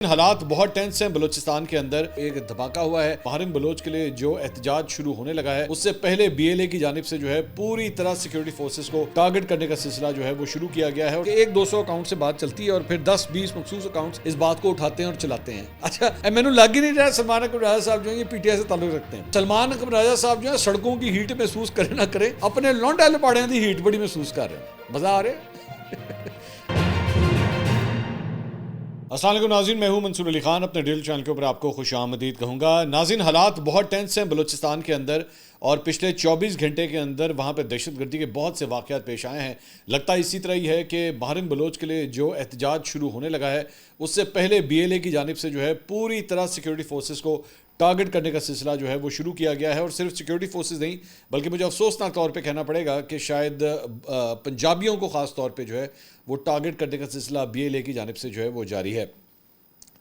حالات بہت ٹینس ہیں بلوچستان کے اندر. ایک دھماکہ ہوا ہے ماہرین بلوچ کے لیے جو احتجاج شروع ہونے لگا ہے. اس سے پہلے بی ایل اے کی جانب سے جو ہے پوری طرح سیکیورٹی فورسز کو ٹارگٹ کرنے کا سلسلہ جو ہے وہ شروع کیا گیا ہے. ایک 200 اکاؤنٹ سے بات چلتی ہے اور پھر 10-20 مخصوص اکاؤنٹس اس بات کو اٹھاتے ہیں اور چلاتے ہیں. اچھا مینو لگ ہی نہیں رہا سلمان اکرم راجہ صاحب جو ہے یہ پی ٹی آئی سے تعلق رکھتے ہیں. سلمان اکرم راجہ صاحب جو ہے سڑکوں کی ہیٹ محسوس کرے نہ کرے اپنے لونڈا لپاڑیاں دی ہیٹ بڑی محسوس کر رہے ہیں. مزہ آ رہا ہے. السلام علیکم ناظرین, میں ہوں منصور علی خان. اپنے ڈیل چینل کے اوپر آپ کو خوش آمدید کہوں گا. ناظرین, حالات بہت ٹینس ہیں بلوچستان کے اندر اور پچھلے 24 گھنٹے کے اندر وہاں پہ دہشت گردی کے بہت سے واقعات پیش آئے ہیں. لگتا ہے اسی طرح ہی ہے کہ ماہرین بلوچ کے لیے جو احتجاج شروع ہونے لگا ہے اس سے پہلے بی ایل اے کی جانب سے جو ہے پوری طرح سیکیورٹی فورسز کو ٹارگٹ کرنے کا سلسلہ جو ہے وہ شروع کیا گیا ہے. اور صرف سیکیورٹی فورسز نہیں بلکہ مجھے افسوسناک طور پہ کہنا پڑے گا کہ شاید پنجابیوں کو خاص طور پہ جو ہے وہ ٹارگٹ کرنے کا سلسلہ بی ایل اے کی جانب سے جو ہے وہ جاری ہے.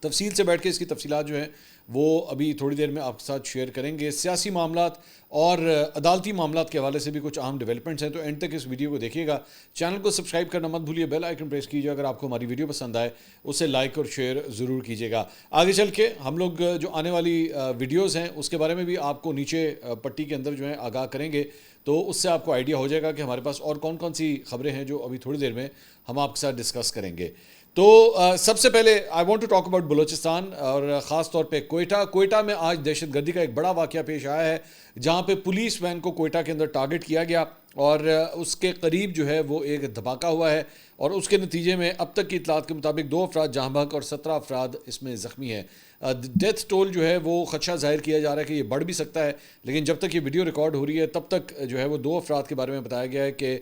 تفصیل سے بیٹھ کے اس کی تفصیلات جو ہیں وہ ابھی تھوڑی دیر میں آپ کے ساتھ شیئر کریں گے. سیاسی معاملات اور عدالتی معاملات کے حوالے سے بھی کچھ اہم ڈیولپمنٹس ہیں, تو اینڈ تک اس ویڈیو کو دیکھیے گا. چینل کو سبسکرائب کرنا مت بھولیے, بیل آئیکن پریس کیجیے. اگر آپ کو ہماری ویڈیو پسند آئے اسے لائک اور شیئر ضرور کیجیے گا. آگے چل کے ہم لوگ جو آنے والی ویڈیوز ہیں اس کے بارے میں بھی آپ کو نیچے پٹی کے اندر جو ہے آگاہ کریں گے, تو اس سے آپ کو آئیڈیا ہو جائے گا کہ ہمارے پاس اور کون کون سی خبریں ہیں جو ابھی تھوڑی دیر میں ہم آپ کے ساتھ ڈسکس کریں گے. تو سب سے پہلے I want to talk about Balochistan اور خاص طور پہ کوئٹہ میں آج دہشت گردی کا ایک بڑا واقعہ پیش آیا ہے جہاں پہ پولیس وین کو کوئٹہ کے اندر ٹارگٹ کیا گیا اور اس کے قریب جو ہے وہ ایک دھماکہ ہوا ہے اور اس کے نتیجے میں اب تک کی اطلاعات کے مطابق 2 افراد جاں بحق اور 17 افراد اس میں زخمی ہیں. ڈیتھ ٹول جو ہے وہ خدشہ ظاہر کیا جا رہا ہے کہ یہ بڑھ بھی سکتا ہے, لیکن جب تک یہ ویڈیو ریکارڈ ہو رہی ہے تب تک جو ہے وہ 2 افراد کے بارے میں بتایا گیا ہے کہ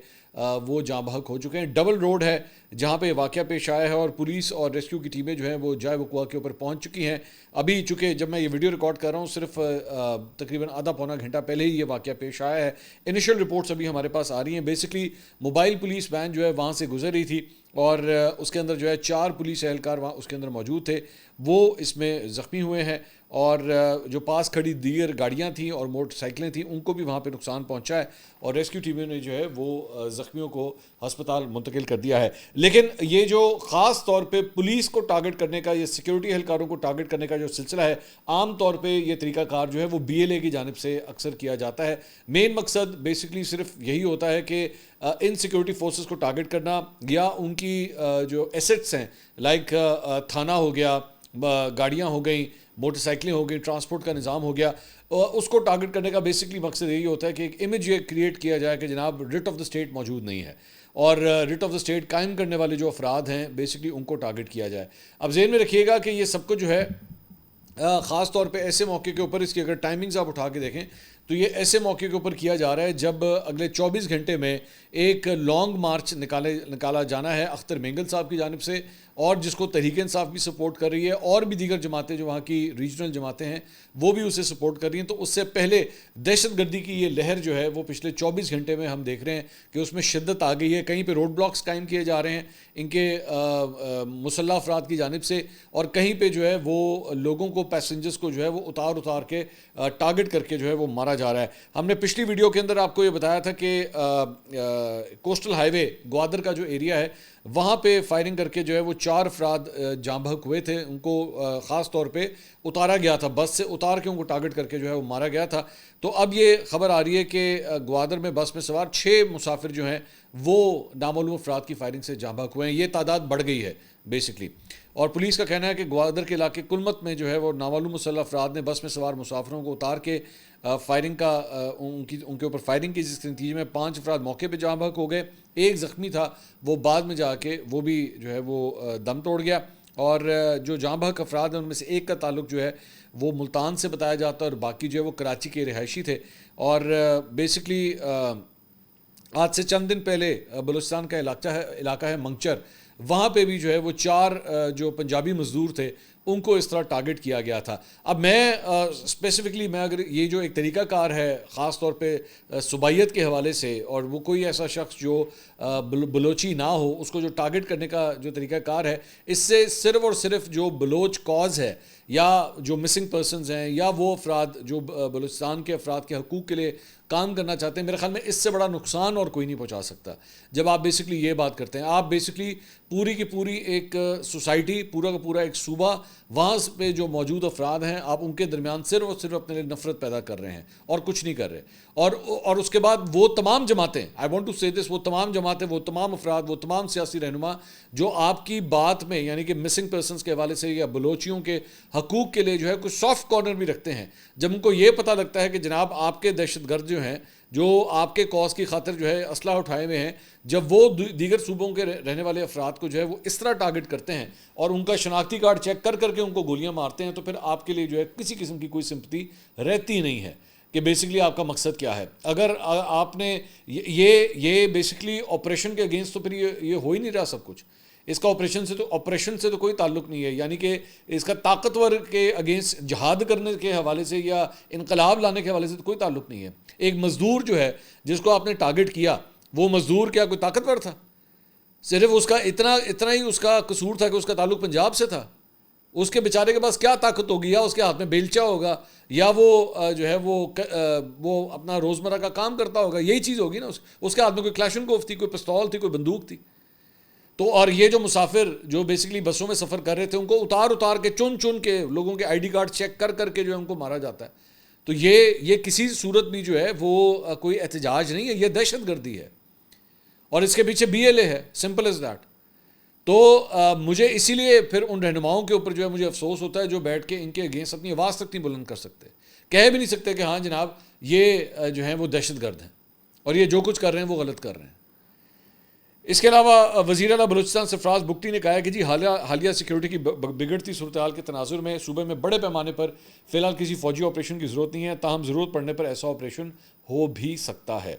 وہ جاں بحق ہو چکے ہیں. ڈبل روڈ ہے جہاں پہ یہ واقعہ پیش آیا ہے اور پولیس اور ریسکیو کی ٹیمیں جو ہیں وہ جائے وقوع کے اوپر پہنچ چکی ہیں. ابھی چونکہ جب میں یہ ویڈیو ریکارڈ کر رہا ہوں صرف تقریباً آدھا پونا گھنٹہ پہلے ہی یہ واقعہ پیش آیا ہے. انیشل رپورٹس ابھی ہمارے پاس آ رہی ہیں. بیسکلی موبائل پولیس وین جو ہے وہاں سے گزر رہی تھی اور اس کے اندر جو ہے 4 پولیس اہلکار وہاں اس کے اندر موجود تھے, وہ اس میں زخمی ہوئے ہیں. اور جو پاس کھڑی دیگر گاڑیاں تھیں اور موٹر سائیکلیں تھیں ان کو بھی وہاں پہ نقصان پہنچا ہے اور ریسکیو ٹیموں نے جو ہے وہ زخمیوں کو ہسپتال منتقل کر دیا ہے. لیکن یہ جو خاص طور پہ پولیس کو ٹارگٹ کرنے کا, یہ سیکیورٹی اہلکاروں کو ٹارگٹ کرنے کا جو سلسلہ ہے, عام طور پہ یہ طریقہ کار جو ہے وہ بی ایل اے کی جانب سے اکثر کیا جاتا ہے. مین مقصد بیسکلی صرف یہی ہوتا ہے کہ ان سیکیورٹی فورسز کو ٹارگٹ کرنا یا ان کی جو ایسٹس ہیں لائک تھانہ ہو گیا, گاڑیاں ہو گئیں, موٹر سائیکلیں ہو گئی, ٹرانسپورٹ کا نظام ہو گیا, اس کو ٹارگٹ کرنے کا بیسکلی مقصد یہی ہوتا ہے کہ ایک امیج یہ کریٹ کیا جائے کہ جناب رٹ آف دا اسٹیٹ موجود نہیں ہے اور رٹ آف دا اسٹیٹ قائم کرنے والے جو افراد ہیں بیسکلی ان کو ٹارگٹ کیا جائے. اب ذہن میں رکھیے گا کہ یہ سب کچھ جو ہے خاص طور پہ ایسے موقع کے اوپر, اس کی اگر ٹائمنگز آپ اٹھا کے دیکھیں تو یہ ایسے موقع کے اوپر کیا جا رہا ہے جب اگلے 24 گھنٹے میں ایک لانگ مارچ نکالا جانا ہے اختر مینگل صاحب کی جانب سے, اور جس کو تحریک انصاف بھی سپورٹ کر رہی ہے اور بھی دیگر جماعتیں جو وہاں کی ریجنل جماعتیں ہیں وہ بھی اسے سپورٹ کر رہی ہیں. تو اس سے پہلے دہشت گردی کی یہ لہر جو ہے وہ پچھلے 24 گھنٹے میں ہم دیکھ رہے ہیں کہ اس میں شدت آ گئی ہے. کہیں پہ روڈ بلاکس قائم کیے جا رہے ہیں ان کے مسلح افراد کی جانب سے, اور کہیں پہ جو ہے وہ لوگوں کو, پیسنجرز کو جو ہے وہ اتار کے ٹارگٹ کر کے جو ہے وہ مارا جا رہا ہے. ہم نے پچھلی ویڈیو کے اندر آپ کو یہ بتایا تھا کہ کوسٹل ہائی وے گوادر کا جو ایریا ہے وہاں پہ فائرنگ کر کے جو ہے وہ 4 افراد جاں بحق ہوئے تھے. ان کو خاص طور پہ اتارا گیا تھا, بس سے اتار کے ان کو ٹارگٹ کر کے جو ہے وہ مارا گیا تھا. تو اب یہ خبر آ رہی ہے کہ گوادر میں بس میں سوار 6 مسافر جو ہیں وہ نامعلوم افراد کی فائرنگ سے جاں بحق ہوئے ہیں. یہ تعداد بڑھ گئی ہے بیسکلی, اور پولیس کا کہنا ہے کہ گوادر کے علاقے کلمت میں جو ہے وہ نامعلوم مسلح افراد نے بس میں سوار مسافروں کو اتار کے فائرنگ کا ان کے اوپر فائرنگ کی, جس کے نتیجے میں 5 افراد موقع پہ جاں بحق ہو گئے. ایک زخمی تھا وہ بعد میں جا کے وہ بھی جو ہے وہ دم توڑ گیا, اور جو جاں بحق افراد ہیں ان میں سے ایک کا تعلق جو ہے وہ ملتان سے بتایا جاتا ہے اور باقی جو ہے وہ کراچی کے رہائشی تھے. اور بیسکلی آج سے چند دن پہلے بلوچستان کا علاقہ ہے منگچر, وہاں پہ بھی جو ہے وہ 4 جو پنجابی مزدور تھے ان کو اس طرح ٹارگٹ کیا گیا تھا. اب میں اسپیسیفکلی میں اگر یہ جو ایک طریقہ کار ہے خاص طور پہ صوبائیت کے حوالے سے, اور وہ کوئی ایسا شخص جو بلوچی نہ ہو اس کو جو ٹارگٹ کرنے کا جو طریقہ کار ہے, اس سے صرف اور صرف جو بلوچ کاز ہے یا جو مسنگ پرسنز ہیں یا وہ افراد جو بلوچستان کے افراد کے حقوق کے لیے کام کرنا چاہتے ہیں, میرے خیال میں اس سے بڑا نقصان اور کوئی نہیں پہنچا سکتا. جب آپ بیسکلی یہ بات کرتے ہیں, آپ بیسکلی پوری کی پوری ایک سوسائٹی, پورا کا پورا ایک صوبہ وہاں پہ جو موجود افراد ہیں آپ ان کے درمیان صرف اور صرف اپنے لیے نفرت پیدا کر رہے ہیں اور کچھ نہیں کر رہے. اور اس کے بعد وہ تمام جماعتیں, آئی وانٹ ٹو سے دس, وہ تمام جماعتیں, وہ تمام افراد, وہ تمام سیاسی رہنما جو آپ کی بات میں یعنی کہ مسنگ پرسنس کے حوالے سے یا بلوچیوں کے حقوق کے لیے جو ہے کچھ سافٹ کارنر بھی رکھتے ہیں, جب ان کو یہ پتہ لگتا ہے کہ جناب آپ کے دہشت گرد جو ہیں جو آپ کے کاز کی خاطر جو ہے اسلحہ اٹھائے ہوئے ہیں, جب وہ دیگر صوبوں کے رہنے والے افراد کو جو ہے وہ اس طرح ٹارگٹ کرتے ہیں اور ان کا شناختی کارڈ چیک کر کے ان کو گولیاں مارتے ہیں, تو پھر آپ کے لیے جو ہے کسی قسم کی کوئی سمپتی رہتی نہیں ہے کہ بیسکلی آپ کا مقصد کیا ہے. اگر آپ نے یہ بیسکلی آپریشن کے اگینسٹ, تو پھر یہ ہو ہی نہیں رہا سب کچھ. اس کا آپریشن سے تو کوئی تعلق نہیں ہے, یعنی کہ اس کا طاقتور کے اگینسٹ جہاد کرنے کے حوالے سے یا انقلاب لانے کے حوالے سے تو کوئی تعلق نہیں ہے. ایک مزدور جو ہے جس کو آپ نے ٹارگٹ کیا, وہ مزدور کیا کوئی طاقتور تھا؟ صرف اس کا اتنا ہی اس کا قصور تھا کہ اس کا تعلق پنجاب سے تھا. اس کے بیچارے کے پاس کیا طاقت ہوگی؟ یا اس کے ہاتھ میں بیلچا ہوگا, یا وہ جو ہے وہ اپنا روزمرہ کا کام کرتا ہوگا, یہی چیز ہوگی نا. اس کے ہاتھ میں کوئی کلاشنکوف تھی, کوئی پستول تھی, کوئی بندوق تھی. تو اور یہ جو مسافر جو بیسکلی بسوں میں سفر کر رہے تھے, ان کو اتار کے چن کے لوگوں کے آئی ڈی کارڈ چیک کر کے جو ہے ان کو مارا جاتا ہے. تو یہ کسی صورت بھی جو ہے وہ کوئی احتجاج نہیں ہے, یہ دہشت گردی ہے, اور اس کے پیچھے BLA ہے, سمپل ایز دیٹ. تو مجھے اسی لیے پھر ان رہنماؤں کے اوپر جو ہے مجھے افسوس ہوتا ہے جو بیٹھ کے ان کے اگینسٹ اپنی آواز تک نہیں بلند کر سکتے, کہہ بھی نہیں سکتے کہ ہاں جناب یہ جو ہیں وہ دہشت گرد ہیں اور یہ جو کچھ کر رہے ہیں وہ غلط کر رہے ہیں. اس کے علاوہ وزیر اعلیٰ بلوچستان سرفراز بگٹی نے کہا ہے کہ جی حالیہ سیکیورٹی کی بگڑتی صورتحال کے تناظر میں صوبے میں بڑے پیمانے پر فی الحال کسی فوجی آپریشن کی ضرورت نہیں ہے, تاہم ضرورت پڑنے پر ایسا آپریشن ہو بھی سکتا ہے.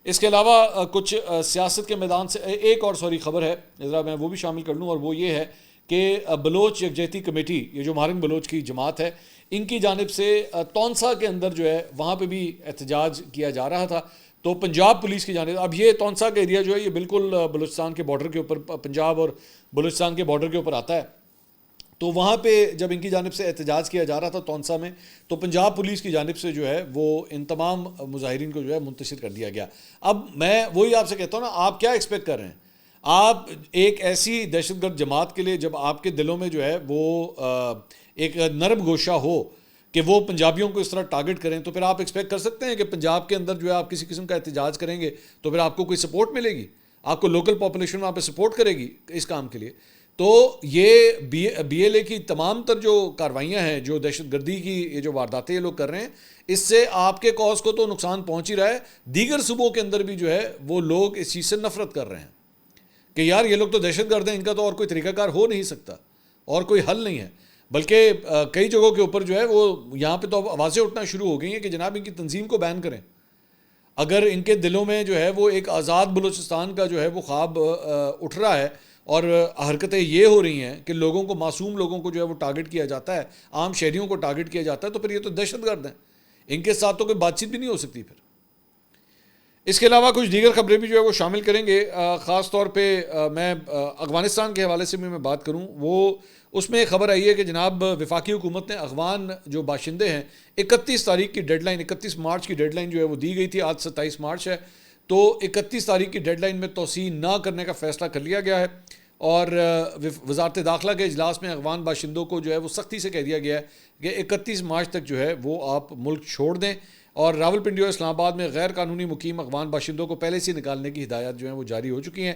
اس کے علاوہ کچھ سیاست کے میدان سے ایک اور خبر ہے, ذرا میں وہ بھی شامل کر لوں, اور وہ یہ ہے کہ بلوچ یکجہتی کمیٹی, یہ جو مہرنگ بلوچ کی جماعت ہے, ان کی جانب سے تونسا کے اندر جو ہے وہاں پہ بھی احتجاج کیا جا رہا تھا. تو پنجاب پولیس کی جانب, اب یہ تونسا کا ایریا جو ہے یہ بالکل بلوچستان کے بارڈر کے اوپر, پنجاب اور بلوچستان کے بارڈر کے اوپر آتا ہے. تو وہاں پہ جب ان کی جانب سے احتجاج کیا جا رہا تھا تونسا میں, تو پنجاب پولیس کی جانب سے جو ہے وہ ان تمام مظاہرین کو جو ہے منتشر کر دیا گیا. اب میں وہی آپ سے کہتا ہوں نا, آپ کیا ایکسپیکٹ کر رہے ہیں؟ آپ ایک ایسی دہشت گرد جماعت کے لیے جب آپ کے دلوں میں جو ہے وہ ایک نرم گوشہ ہو کہ وہ پنجابیوں کو اس طرح ٹارگٹ کریں, تو پھر آپ ایکسپیکٹ کر سکتے ہیں کہ پنجاب کے اندر جو ہے آپ کسی قسم کا احتجاج کریں گے تو پھر آپ کو کوئی سپورٹ ملے گی, آپ کو لوکل پاپولیشن وہاں پہ سپورٹ کرے گی اس کام کے لیے؟ تو یہ BLA کی تمام تر جو کاروائیاں ہیں, جو دہشت گردی کی یہ جو وارداتیں یہ لوگ کر رہے ہیں, اس سے آپ کے کاز کو تو نقصان پہنچ ہی رہا ہے, دیگر صوبوں کے اندر بھی جو ہے وہ لوگ اس چیز سے نفرت کر رہے ہیں کہ یار یہ لوگ تو دہشت گرد ہیں, ان کا تو اور کوئی طریقہ کار ہو نہیں سکتا اور کوئی حل نہیں ہے. بلکہ کئی جگہوں کے اوپر جو ہے وہ یہاں پہ تو اب آوازیں اٹھنا شروع ہو گئی ہیں کہ جناب ان کی تنظیم کو بین کریں. اگر ان کے دلوں میں جو ہے وہ ایک آزاد بلوچستان کا جو ہے وہ خواب اٹھ رہا ہے اور حرکتیں یہ ہو رہی ہیں کہ لوگوں کو, معصوم لوگوں کو جو ہے وہ ٹارگٹ کیا جاتا ہے, عام شہریوں کو ٹارگٹ کیا جاتا ہے, تو پھر یہ تو دہشت گرد ہیں, ان کے ساتھ تو کوئی بات چیت بھی نہیں ہو سکتی پھر. اس کے علاوہ کچھ دیگر خبریں بھی جو ہے وہ شامل کریں گے. خاص طور پہ میں افغانستان کے حوالے سے بھی میں بات کروں, وہ اس میں خبر آئی ہے کہ جناب وفاقی حکومت نے افغان جو باشندے ہیں 31 تاریخ کی ڈیڈ لائن, 31 مارچ کی ڈیڈ لائن جو ہے وہ دی گئی تھی, آج 27 مارچ ہے, تو 31 تاریخ کی ڈیڈ لائن میں توسیع نہ کرنے کا فیصلہ کر لیا گیا ہے. اور وزارت داخلہ کے اجلاس میں افغان باشندوں کو جو ہے وہ سختی سے کہہ دیا گیا ہے کہ 31 مارچ تک جو ہے وہ آپ ملک چھوڑ دیں, اور راولپنڈی اور اسلام آباد میں غیر قانونی مقیم افغان باشندوں کو پہلے سے نکالنے کی ہدایات جو ہیں وہ جاری ہو چکی ہیں.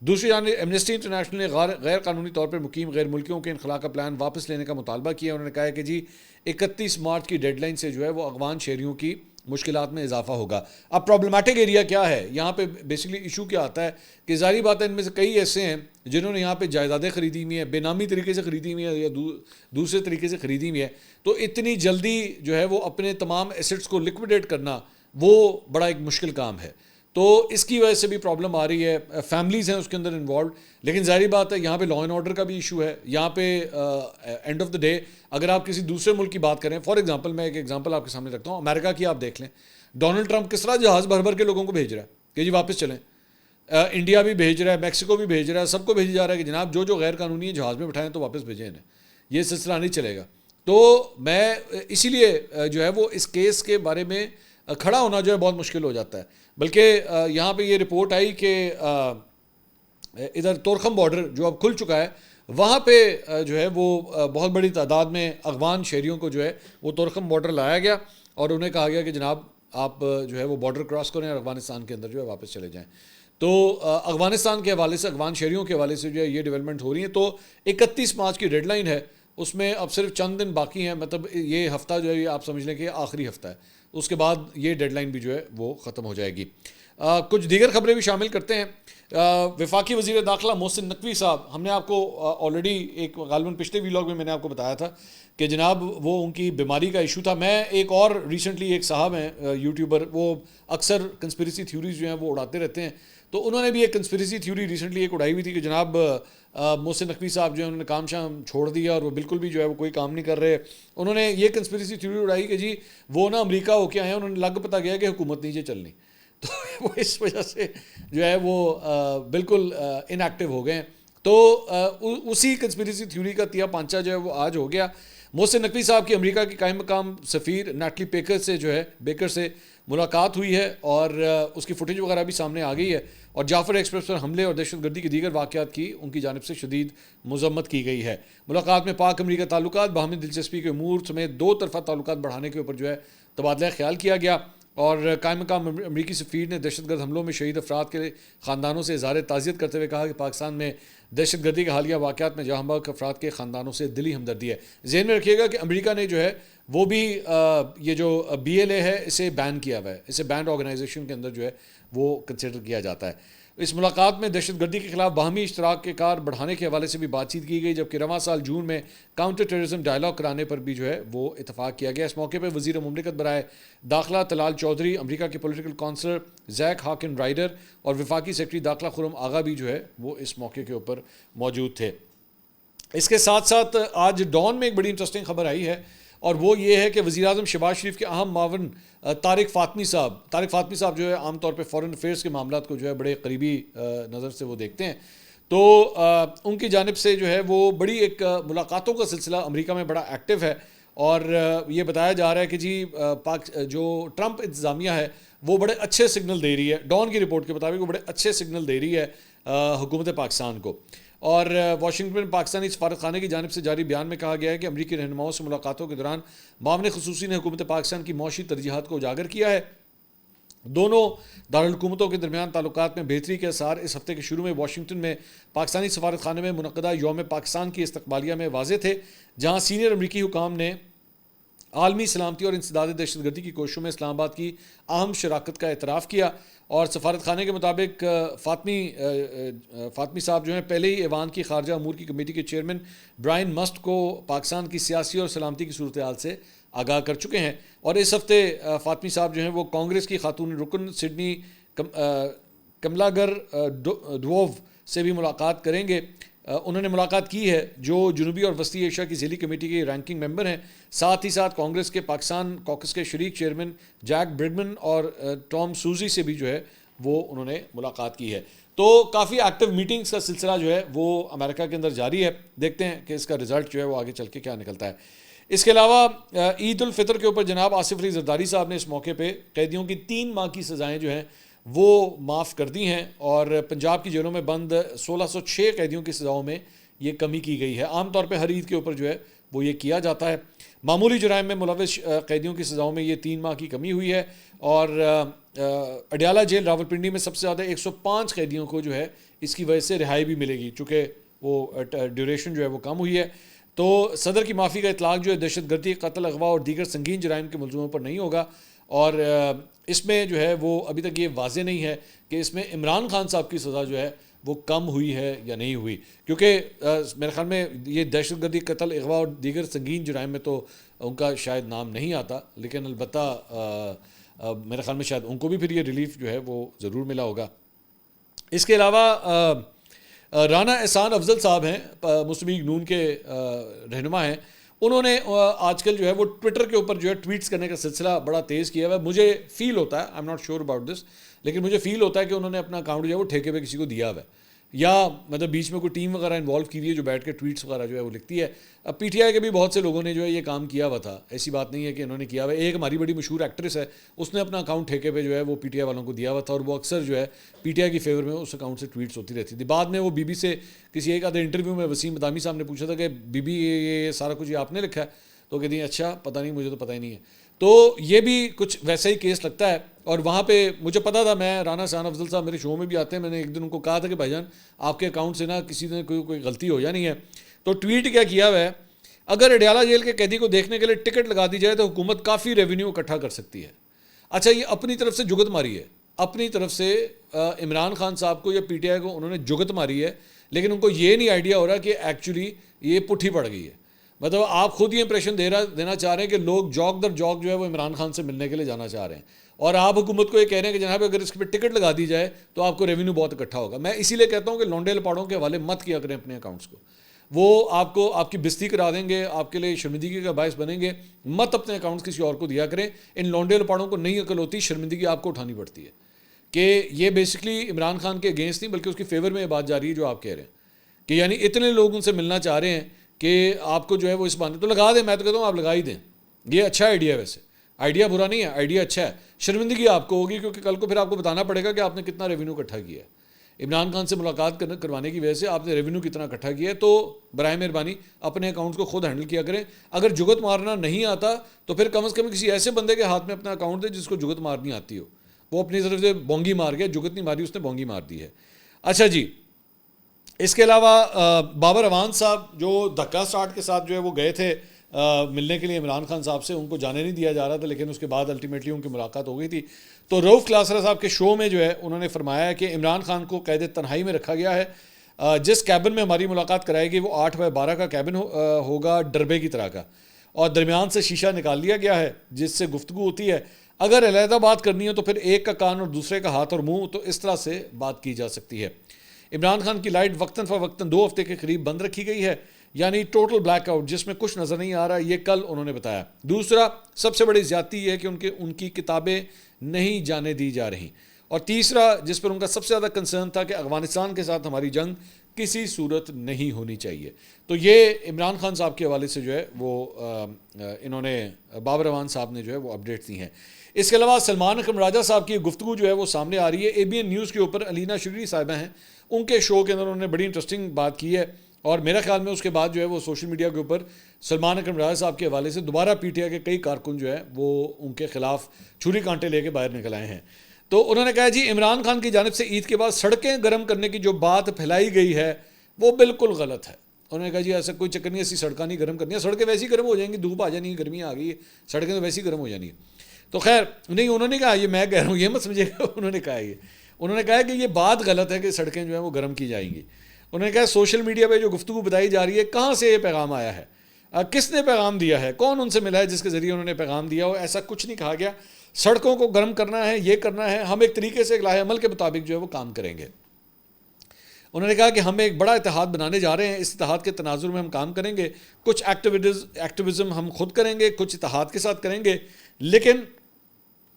دوسری جانب ایمنسٹی انٹرنیشنل نے غیر قانونی طور پر مقیم غیر ملکیوں کے انخلا کا پلان واپس لینے کا مطالبہ کیا. انہوں نے کہا ہے کہ جی 31 مارچ کی ڈیڈ لائن سے جو ہے وہ افغان شہریوں کی مشکلات میں اضافہ ہوگا. اب پرابلمٹک ایریا کیا ہے یہاں پہ؟ بیسکلی ایشو کیا آتا ہے کہ ظاہری بات ہے ان میں سے کئی ایسے ہیں جنہوں نے یہاں پہ جائیدادیں خریدی ہوئی ہیں, بے نامی طریقے سے خریدی ہوئی ہیں یا دوسرے طریقے سے خریدی ہوئی ہیں, تو اتنی جلدی جو ہے وہ اپنے تمام ایسٹس کو لکویڈیٹ کرنا وہ بڑا ایک مشکل کام ہے. تو اس کی وجہ سے بھی پرابلم آ رہی ہے, فیملیز ہیں اس کے اندر انوالوڈ. لیکن ظاہری بات ہے یہاں پہ لا اینڈ آرڈر کا بھی ایشو ہے. یہاں پہ اینڈ آف دا ڈے اگر آپ کسی دوسرے ملک کی بات کریں, فار ایگزامپل میں ایک ایگزامپل آپ کے سامنے رکھتا ہوں, امریکہ کی آپ دیکھ لیں, ڈونلڈ ٹرمپ کس طرح جہاز بھر بھر کے لوگوں کو بھیج رہا ہے کہ جی واپس چلیں. انڈیا بھی بھیج رہا ہے, میکسیکو بھی بھیج رہا ہے, سب کو بھیجا جا رہا ہے کہ جناب جو غیر قانونی ہے جہاز میں بٹھائیں تو واپس بھیجیں انہیں, یہ سلسلہ نہیں چلے گا. تو میں اسی لیے جو ہے وہ اس کیس کے بارے میں کھڑا ہونا جو ہے بہت مشکل ہو جاتا ہے. بلکہ یہاں پہ یہ رپورٹ آئی کہ ادھر تورخم بارڈر جو اب کھل چکا ہے, وہاں پہ جو ہے وہ بہت بڑی تعداد میں افغان شہریوں کو جو ہے وہ تورخم بارڈر لایا گیا اور انہیں کہا گیا کہ جناب آپ جو ہے وہ بارڈر کراس کریں اور افغانستان کے اندر جو ہے واپس چلے جائیں. تو افغانستان کے حوالے سے افغان شہریوں کے حوالے سے جو ہے یہ ڈیولپمنٹ ہو رہی ہیں. تو 31 مارچ کی ڈیڈ لائن ہے, اس میں اب صرف چند دن باقی ہیں, مطلب یہ ہفتہ جو ہے یہ آپ سمجھ لیں کہ آخری ہفتہ ہے, اس کے بعد یہ ڈیڈ لائن بھی جو ہے وہ ختم ہو جائے گی. کچھ دیگر خبریں بھی شامل کرتے ہیں. وفاقی وزیر داخلہ محسن نقوی صاحب, ہم نے آپ کو آلریڈی ایک غالباً پچھلے ویلاگ میں نے آپ کو بتایا تھا کہ جناب وہ ان کی بیماری کا ایشو تھا. میں ایک اور ریسنٹلی ایک صاحب ہیں یوٹیوبر, وہ اکثر کنسپریسی تھیوریز جو ہیں وہ اڑاتے رہتے ہیں, تو انہوں نے بھی ایک کنسپریسی تھیوری ریسنٹلی ایک اڑائی ہوئی تھی کہ جناب محسن نقوی صاحب جو ہیں انہوں نے کام شام چھوڑ دیا اور وہ بالکل بھی جو ہے وہ کوئی کام نہیں کر رہے. انہوں نے یہ کنسپریسی تھیوری اڑائی کہ جی وہ نا امریکہ ہو کے آئے ہیں, انہوں نے لگ پتہ گیا کہ حکومت نیچے چلنی, تو وہ اس وجہ سے جو ہے وہ بالکل ان ایکٹیو ہو گئے ہیں. تو اسی کنسپریسی تھیوری کا تیا پانچا جو ہے وہ آج ہو گیا. محسن نقوی صاحب کی امریکہ کی قائم مقام سفیر نیٹلی بیکر سے ملاقات ہوئی ہے اور اس کی فوٹیج وغیرہ بھی سامنے آ گئی ہے, اور جعفر ایکسپریس پر حملے اور دہشت گردی کے دیگر واقعات کی ان کی جانب سے شدید مذمت کی گئی ہے. ملاقات میں پاک امریکہ تعلقات, باہمی دلچسپی کے امور سمیت دو طرفہ تعلقات بڑھانے کے اوپر جو ہے تبادلہ خیال کیا گیا, اور قائم مقام امریکی سفیر نے دہشت گرد حملوں میں شہید افراد کے خاندانوں سے اظہار تعزیت کرتے ہوئے کہا کہ پاکستان میں دہشت گردی کے حالیہ واقعات میں جاں بحق افراد کے خاندانوں سے دلی ہمدردی ہے. ذہن میں رکھیے گا کہ امریکہ نے جو ہے وہ بھی یہ جو BLA ہے اسے بین کیا ہوا ہے, اسے بینڈ آرگنائزیشن کے اندر جو ہے وہ کنسیڈر کیا جاتا ہے. اس ملاقات میں دہشت گردی کے خلاف باہمی اشتراک کے کار بڑھانے کے حوالے سے بھی بات چیت کی گئی, جبکہ رواں سال جون میں کاؤنٹر ٹیررزم ڈائلاگ کرانے پر بھی جو ہے وہ اتفاق کیا گیا. اس موقع پہ وزیر مملکت برائے داخلہ طلال چودھری, امریکہ کے پولیٹیکل کونسلر زیک ہاکن رائڈر اور وفاقی سیکرٹری داخلہ خرم آغا بھی جو ہے وہ اس موقع کے اوپر موجود تھے. اس کے ساتھ ساتھ آج ڈان میں ایک بڑی انٹرسٹنگ خبر آئی ہے, اور وہ یہ ہے کہ وزیراعظم شہباز شریف کے اہم معاون طارق فاطمی صاحب جو ہے عام طور پہ فارن افیئرس کے معاملات کو جو ہے بڑے قریبی نظر سے وہ دیکھتے ہیں, تو ان کی جانب سے جو ہے وہ بڑی ایک ملاقاتوں کا سلسلہ امریکہ میں بڑا ایکٹیو ہے, اور یہ بتایا جا رہا ہے کہ جی جو ٹرمپ انتظامیہ ہے وہ بڑے اچھے سگنل دے رہی ہے, ڈان کی رپورٹ کے مطابق وہ بڑے اچھے سگنل دے رہی ہے حکومت پاکستان کو. اور واشنگٹن میں پاکستانی سفارت خانے کی جانب سے جاری بیان میں کہا گیا ہے کہ امریکی رہنماؤں سے ملاقاتوں کے دوران معاون خصوصی نے حکومت پاکستان کی معاشی ترجیحات کو اجاگر کیا ہے. دونوں دارالحکومتوں کے درمیان تعلقات میں بہتری کے آثار اس ہفتے کے شروع میں واشنگٹن میں پاکستانی سفارت خانے میں منعقدہ یوم پاکستان کی استقبالیہ میں واضح تھے, جہاں سینئر امریکی حکام نے عالمی سلامتی اور انسداد دہشت گردی کی کوششوں میں اسلام آباد کی اہم شراکت کا اعتراف کیا. اور سفارت خانے کے مطابق فاطمی صاحب جو ہیں پہلے ہی ایوان کی خارجہ امور کی کمیٹی کے چیئرمین برائن مسٹ کو پاکستان کی سیاسی اور سلامتی کی صورتحال سے آگاہ کر چکے ہیں, اور اس ہفتے فاطمی صاحب جو ہیں وہ کانگریس کی خاتون رکن سڈنی کملا گر ڈوو سے بھی ملاقات کریں گے. انہوں نے ملاقات کی ہے جو جنوبی اور وسطی ایشیا کی ذیلی کمیٹی کے رینکنگ ممبر ہیں. ساتھ ہی ساتھ کانگریس کے پاکستان کوکس کے شریک چیئرمین جیک برگمن اور ٹام سوزی سے بھی جو ہے وہ انہوں نے ملاقات کی ہے. تو کافی ایکٹیو میٹنگز کا سلسلہ جو ہے وہ امریکہ کے اندر جاری ہے, دیکھتے ہیں کہ اس کا رزلٹ جو ہے وہ آگے چل کے کیا نکلتا ہے. اس کے علاوہ عید الفطر کے اوپر جناب آصف علی زرداری صاحب نے اس موقع پہ قیدیوں کی 3 ماہ کی سزائیں جو ہیں وہ معاف کر دی ہیں, اور پنجاب کی جیلوں میں بند 1606 قیدیوں کی سزاؤں میں یہ کمی کی گئی ہے. عام طور پہ ہر عید کے اوپر جو ہے وہ یہ کیا جاتا ہے. معمولی جرائم میں ملوث قیدیوں کی سزاؤں میں یہ 3 ماہ کی کمی ہوئی ہے, اور اڈیالہ جیل راولپنڈی میں سب سے زیادہ 105 قیدیوں کو جو ہے اس کی وجہ سے رہائی بھی ملے گی, چونکہ وہ ڈیوریشن جو ہے وہ کم ہوئی ہے. تو صدر کی معافی کا اطلاق جو ہے دہشت گردی, قتل, اغوا اور دیگر سنگین جرائم کے ملزوموں پر نہیں ہوگا, اور اس میں جو ہے وہ ابھی تک یہ واضح نہیں ہے کہ اس میں عمران خان صاحب کی سزا جو ہے وہ کم ہوئی ہے یا نہیں ہوئی, کیونکہ میرے خیال میں یہ دہشت گردی, قتل, اغوا اور دیگر سنگین جرائم میں تو ان کا شاید نام نہیں آتا, لیکن البتہ میرے خیال میں شاید ان کو بھی پھر یہ ریلیف جو ہے وہ ضرور ملا ہوگا. اس کے علاوہ رانا احسان افضل صاحب ہیں, مسلم لیگ نون کے رہنما ہیں, انہوں نے آج کل جو ہے وہ ٹویٹر کے اوپر جو ہے ٹویٹس کرنے کا سلسلہ بڑا تیز کیا ہوا ہے. مجھے فیل ہوتا ہے, I am not sure about this, لیکن مجھے فیل ہوتا ہے کہ انہوں نے اپنا اکاؤنٹ جو ہے وہ ٹھیکے پہ کسی کو دیا ہوا ہے, یا مطلب بیچ میں کوئی ٹیم وغیرہ انوالو کی ہوئی ہے جو بیٹھ کے ٹویٹس وغیرہ جو ہے وہ لکھتی ہے. اب پی ٹی آئی کے بھی بہت سے لوگوں نے جو ہے یہ کام کیا ہوا تھا, ایسی بات نہیں ہے کہ انہوں نے کیا ہوا. ایک ہماری بڑی مشہور ایکٹریس ہے, اس نے اپنا اکاؤنٹ ٹھیکے پہ جو ہے وہ پی ٹی آئی والوں کو دیا ہوا تھا, اور وہ اکثر جو ہے پی ٹی آئی کی فیور میں اس اکاؤنٹ سے ٹویٹس ہوتی رہتی تھی. بعد میں وہ بی بی سے کسی ایک آدھے انٹرویو میں وسیم مدامی صاحب نے پوچھا تھا کہ بی بی یہ سارا کچھ یہ آپ نے لکھا ہے, تو کہتی ہیں اچھا پتہ نہیں, مجھے تو پتہ ہی نہیں ہے. تو یہ بھی کچھ ویسا ہی کیس لگتا ہے. اور وہاں پہ مجھے پتا تھا, میں رانا شان افضل صاحب میرے شو میں بھی آتے ہیں, میں نے ایک دن ان کو کہا تھا کہ بھائی جان آپ کے اکاؤنٹ سے نا کسی نے کوئی غلطی ہو جانی ہے. تو ٹویٹ کیا ہوا ہے, اگر اڈیالہ جیل کے قیدی کو دیکھنے کے لیے ٹکٹ لگا دی جائے تو حکومت کافی ریونیو اکٹھا کر سکتی ہے. اچھا, یہ اپنی طرف سے جگت ماری ہے, اپنی طرف سے عمران خان صاحب کو یا پی ٹی آئی کو انہوں نے جگت ماری ہے, لیکن ان کو یہ نہیں آئیڈیا ہو رہا کہ ایکچولی یہ پٹھی پڑ گئی ہے. مطلب آپ خود یہ امپریشن دینا چاہ رہے ہیں کہ لوگ جوک در جوک جو ہے وہ عمران خان سے ملنے کے لیے جانا چاہ رہے ہیں, اور آپ حکومت کو یہ کہہ رہے ہیں کہ جناب اگر اس پہ ٹکٹ لگا دی جائے تو آپ کو ریونیو بہت اکٹھا ہوگا. میں اسی لیے کہتا ہوں کہ لونڈے لپاڑوں کے حوالے مت کیا کریں اپنے اکاؤنٹس کو, وہ آپ کو آپ کی بستی کرا دیں گے, آپ کے لیے شرمندگی کا باعث بنیں گے. مت اپنے اکاؤنٹس کسی اور کو دیا کریں. ان لونڈے لپاڑوں کو نہیں عقل ہوتی, شرمندگی آپ کو اٹھانی پڑتی ہے کہ یہ بیسکلی عمران خان کے اگینسٹ نہیں بلکہ اس کی فیور میں یہ بات جاری ہے جو آپ کہہ رہے ہیں کہ یعنی اتنے لوگ ان سے ملنا چاہ رہے ہیں کہ آپ کو جو ہے وہ اس بات تو لگا دیں. میں تو کہتا ہوں آپ لگا ہی دیں, یہ اچھا آئیڈیا ہے. ویسے آئیڈیا برا نہیں ہے, آئیڈیا اچھا ہے. شرمندگی آپ کو ہوگی کیونکہ کل کو پھر آپ کو بتانا پڑے گا کہ آپ نے کتنا ریونیو اکٹھا کیا ہے. عمران خان سے ملاقات کروانے کی وجہ سے آپ نے ریونیو کتنا اکٹھا کیا ہے. تو برائے مہربانی اپنے اکاؤنٹ کو خود ہینڈل کیا کریں. اگر جگت مارنا نہیں آتا تو پھر کم از کم کسی ایسے بندے کے ہاتھ میں اپنا اکاؤنٹ دے جس کو جگت مارنی آتی ہو. وہ اپنی طرف سے بونگی مار گیا, جگت نہیں ماری, اس نے بونگی مار دی ہے. اچھا جی, اس کے علاوہ بابر اعوان صاحب جو دھکا سٹارٹ کے ساتھ جو ہے وہ گئے تھے ملنے کے لیے عمران خان صاحب سے, ان کو جانے نہیں دیا جا رہا تھا, لیکن اس کے بعد الٹیمیٹلی ان کی ملاقات ہو گئی تھی. تو رؤف کلاسرا صاحب کے شو میں جو ہے انہوں نے فرمایا ہے کہ عمران خان کو قید تنہائی میں رکھا گیا ہے. جس کیبن میں ہماری ملاقات کرائے گی وہ 8x12 کا کیبن ہوگا, ڈربے کی طرح کا, اور درمیان سے شیشہ نکال لیا گیا ہے جس سے گفتگو ہوتی ہے. اگر علیحدہ بات کرنی ہو تو پھر ایک کا کان اور دوسرے کا ہاتھ اور منہ, تو اس طرح سے بات کی جا سکتی ہے. عمران خان کی لائٹ وقتاً فوقتاً 2 ہفتے کے قریب بند رکھی گئی ہے, یعنی ٹوٹل بلیک آؤٹ جس میں کچھ نظر نہیں آ رہا. یہ کل انہوں نے بتایا. دوسرا سب سے بڑی زیادتی یہ ہے کہ ان کی کتابیں نہیں جانے دی جا رہی. اور تیسرا جس پر ان کا سب سے زیادہ کنسرن تھا کہ افغانستان کے ساتھ ہماری جنگ کسی صورت نہیں ہونی چاہیے. تو یہ عمران خان صاحب کے حوالے سے جو ہے وہ انہوں نے بابر اعوان صاحب نے جو ہے وہ اپڈیٹ دی ہیں. اس کے علاوہ سلمان اکرم راجہ صاحب کی گفتگو جو ہے وہ سامنے آ رہی ہے. اے بی این نیوز کے اوپر علینا شریری صاحبہ ہیں, ان کے شو کے اندر انہوں نے بڑی انٹرسٹنگ بات کی ہے, اور میرا خیال میں اس کے بعد جو ہے وہ سوشل میڈیا کے اوپر سلمان اکرم راجہ صاحب کے حوالے سے دوبارہ پی ٹی آئی کے کئی کارکن جو ہے وہ ان کے خلاف چھری کانٹے لے کے باہر نکل آئے ہیں. تو انہوں نے کہا جی عمران خان کی جانب سے عید کے بعد سڑکیں گرم کرنے کی جو بات پھیلائی گئی ہے وہ بالکل غلط ہے. انہوں نے کہا جی ایسا کوئی چکر نہیں, ایسی سڑکیں نہیں گرم کرنی ہے, سڑکیں ویسی گرم ہو جائیں گی, دھوپ آ جانی ہے, گرمی آ گئی ہے, سڑکیں تو ویسی گرم ہو جانی ہے. تو خیر نہیں, انہوں نے کہا, یہ میں کہہ رہا ہوں, یہ مت سمجھے گا, انہوں نے کہا انہوں نے کہا کہ یہ بات غلط ہے کہ سڑکیں جو ہیں وہ گرم کی جائیں گی. انہوں نے کہا سوشل میڈیا پہ جو گفتگو بتائی جا رہی ہے کہاں سے یہ پیغام آیا ہے, کس نے پیغام دیا ہے, کون ان سے ملا ہے جس کے ذریعے انہوں نے پیغام دیا ہو. ایسا کچھ نہیں کہا گیا. سڑکوں کو گرم کرنا ہے, یہ کرنا ہے, ہم ایک طریقے سے اصلاح عمل کے مطابق جو ہے وہ کام کریں گے. انہوں نے کہا کہ ہم ایک بڑا اتحاد بنانے جا رہے ہیں, اس اتحاد کے تناظر میں ہم کام کریں گے. کچھ ایکٹیویزم ہم خود کریں گے, کچھ اتحاد کے ساتھ کریں گے, لیکن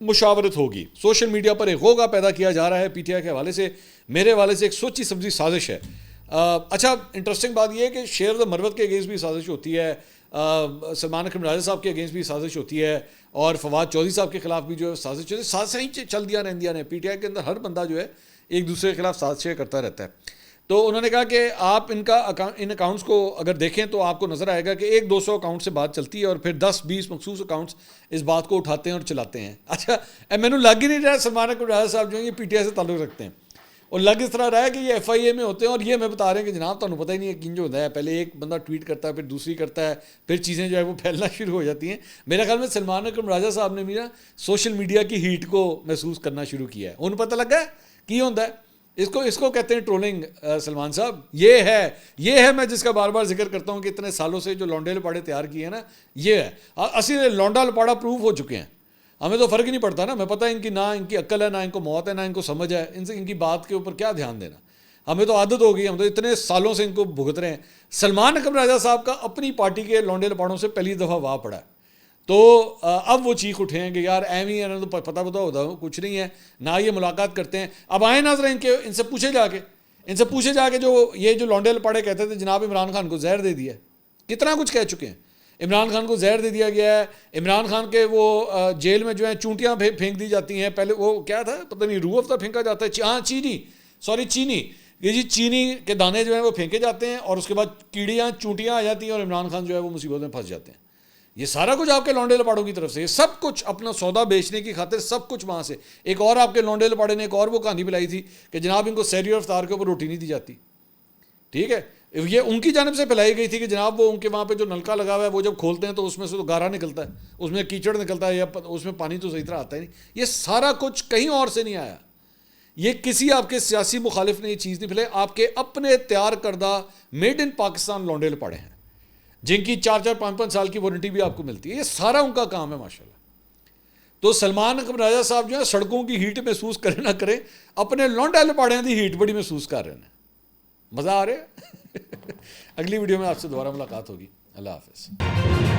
مشاورت ہوگی. سوشل میڈیا پر ایک غوغا پیدا کیا جا رہا ہے پی ٹی آئی کے حوالے سے, میرے حوالے سے ایک سوچی سمجھی سازش ہے. اچھا انٹرسٹنگ بات یہ ہے کہ شیر دا مروت کے اگینسٹ بھی سازش ہوتی ہے, سلمان اکرم راجہ صاحب کے اگینسٹ بھی سازش ہوتی ہے, اور فواد چودھری صاحب کے خلاف بھی جو ہے سازش ہوتی ہے. سازشیں چل دیا رہندیاں نے. پی ٹی آئی کے اندر ہر بندہ جو ہے ایک دوسرے کے خلاف سازشیں کرتا رہتا ہے. تو انہوں نے کہا کہ آپ ان اکاؤنٹس کو اگر دیکھیں تو آپ کو نظر آئے گا کہ 100-200 اکاؤنٹ سے بات چلتی ہے اور پھر 10-20 مخصوص اکاؤنٹس اس بات کو اٹھاتے ہیں اور چلاتے ہیں. اچھا میں لگ ہی نہیں رہا سلمان اکرم راجہ صاحب جو ہیں یہ پی ٹی آئی سے تعلق رکھتے ہیں, اور لگ اس طرح رہا ہے کہ یہ ایف آئی اے میں ہوتے ہیں, اور یہ میں بتا رہے ہیں کہ جناب تمہیں پتہ ہی نہیں ہے کنج ہوتا ہے. پہلے ایک بندہ ٹویٹ کرتا ہے, پھر دوسری کرتا ہے, پھر چیزیں جو ہے وہ پھیلنا شروع ہو جاتی ہیں. میرے خیال میں سلمان اکرم راجہ صاحب نے بھی نا سوشل میڈیا کی ہیٹ کو محسوس کرنا شروع کیا ہے. انہیں پتہ لگا ہے کی ہوتا ہے, اس کو کہتے ہیں ٹرولنگ. سلمان صاحب یہ ہے میں جس کا بار بار ذکر کرتا ہوں کہ اتنے سالوں سے جو لونڈے لپاڑے تیار کیے ہیں نا, یہ ہے اصل لونڈا لپاڑا پروف ہو چکے ہیں. ہمیں تو فرق ہی نہیں پڑتا نا, میں پتہ ہے نہ ان کی عقل ہے, نہ ان کو موت ہے, نہ ان کو سمجھ ہے, ان کی بات کے اوپر کیا دھیان دینا. ہمیں تو عادت ہو گئی, ہم تو اتنے سالوں سے ان کو بھگت رہے ہیں. سلمان اکرم راجہ صاحب کا اپنی پارٹی کے لونڈے لپاڑوں سے پہلی دفعہ واہ پڑا ہے. تو اب وہ چیخ اٹھے ہیں کہ یار ایویں ہے نا, تو پتہ ہوتا کچھ نہیں ہے, نہ یہ ملاقات کرتے ہیں. اب آئیں ناظرین ان سے پوچھے جا کے ان سے پوچھے جا کے جو یہ جو لونڈے لپاڑے کہتے تھے جناب عمران خان کو زہر دے دیا ہے، کتنا کچھ کہہ چکے ہیں، عمران خان کو زہر دے دیا گیا ہے، عمران خان کے وہ جیل میں جو ہیں چونٹیاں پھینک دی جاتی ہیں، پہلے وہ کیا تھا پتہ نہیں، روح افزا پھینکا جاتا ہے، ہاں چینی، یہ جی چینی کے دانے جو ہیں وہ پھینکے جاتے ہیں اور اس کے بعد کیڑیاں چونٹیاں آ جاتی ہیں اور عمران خان جو ہے وہ مصیبت میں پھنس جاتے ہیں. یہ سارا کچھ آپ کے لونڈے لپاڑوں کی طرف سے، یہ سب کچھ اپنا سودا بیچنے کی خاطر سب کچھ وہاں سے. ایک اور آپ کے لونڈے لپاڑے نے ایک اور وہ کہانی پلائی تھی کہ جناب ان کو سحری اور افطار کے اوپر روٹی نہیں دی جاتی. ٹھیک ہے، یہ ان کی جانب سے پھیلائی گئی تھی کہ جناب وہ ان کے وہاں پہ جو نلکا لگا ہوا ہے وہ جب کھولتے ہیں تو اس میں سے تو گارا نکلتا ہے، اس میں کیچڑ نکلتا ہے یا اس میں پانی تو صحیح طرح آتا ہی نہیں. یہ سارا کچھ کہیں اور سے نہیں آیا، یہ کسی آپ کے سیاسی مخالف نے یہ چیز نہیں پھیلائی، آپ کے اپنے تیار کردہ میڈ ان پاکستان لونڈے لپاڑے ہیں جن کی 4-4 5-5 سال کی وارنٹی بھی آپ کو ملتی ہے. یہ سارا ان کا کام ہے ماشاءاللہ. تو سلمان اکرم راجہ صاحب جو ہے سڑکوں کی ہیٹ محسوس کرے نہ کریں، اپنے لونڈے لپاڑیاں دی ہیٹ بڑی محسوس کر رہے ہیں. مزہ آ رہا ہے. اگلی ویڈیو میں آپ سے دوبارہ ملاقات ہوگی. اللہ حافظ.